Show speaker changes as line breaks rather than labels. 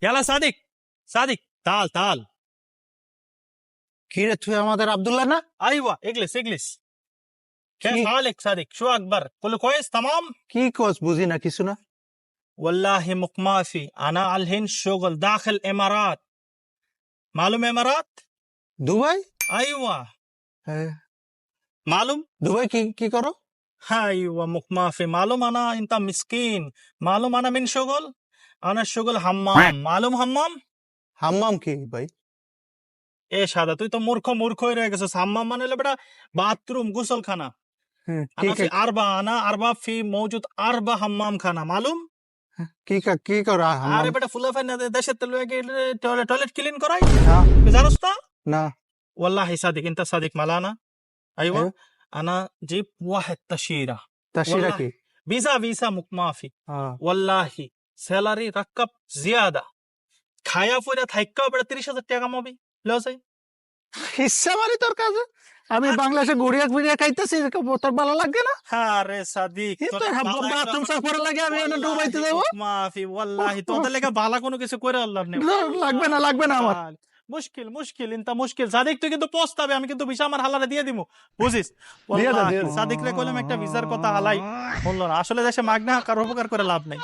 يلا صادق صادق تعال تعال.
কি রে তুই আমাদের আব্দুল্লাহ না?
ايوه اجلس اجلس. كيف
كي-
حالك صادق؟ شو اكبر؟ كله كويس تمام؟
কি কস বুঝি না কিছু না।
والله مقمافي انا على الهند شغل داخل امارات. معلوم امارات؟
দুবাই?
ايوه
হ্যাঁ,
معلوم.
দুবাই কি কি করো?
ايوه مقمافي معلوم. انا انت مسكين. معلوم انا من شغل. انا شغل حمام. معلوم حمام؟
হাম্মাম কি ভাই?
এ সাদা তুই তো মূর্খ মূর্খ হয়ে রয়ে গেছিস। হাম্মাম মানে হলো বেটা বাথরুম গোসলখানা।
হ্যাঁ,
انا في اربع في موجود 4 حمام খানা মালুম।
কি করো হাম্মাম?
আরে বেটা ফুলাফাই না দেশের তেল টয়লেট ক্লিন করাই।
হ্যাঁ,
তুই জানোস না?
না।
والله صادق انت صادق معانا. ايوه
ايوه.
انا جيب واحد تشيره.
তাসিরা কি?
فيزا ما في.
হ্যাঁ,
والله স্যালারি রাকাব জিয়াদা। খায়া পয়রা থাইকা বেটা 30,000 টাকা কামাবি লস হয়।
ইচ্ছা মারি তোর কাছে। আমি বাংলাদেশে ঘুরিয়া ঘুরিয়া খাইতেছি, তোর ভালো লাগে না?
আরে সাদিক
তোর বাথরুম সাফ করা লাগে, আমি ওখানে ডুবাইতে যাবো?
মাফি ওয়াল্লাহি তোদের লেগে ভালো কোনো কিছু করে আল্লাহ নেই।
লাগবে না আমার।
মুশকিল ইনতা মুশকিল। সাদিক তুই কিন্তু পস্তাবে, আমি কিন্তু ভিসা আমার হালারে দিয়ে দিমু বুঝিস।
দিয়ে দে।
সাদিক রে কইলাম একটা ভিসার কথা হালাই বললো না। আসলে দেশে মাগনা কারো উপকার করে লাভ নাই।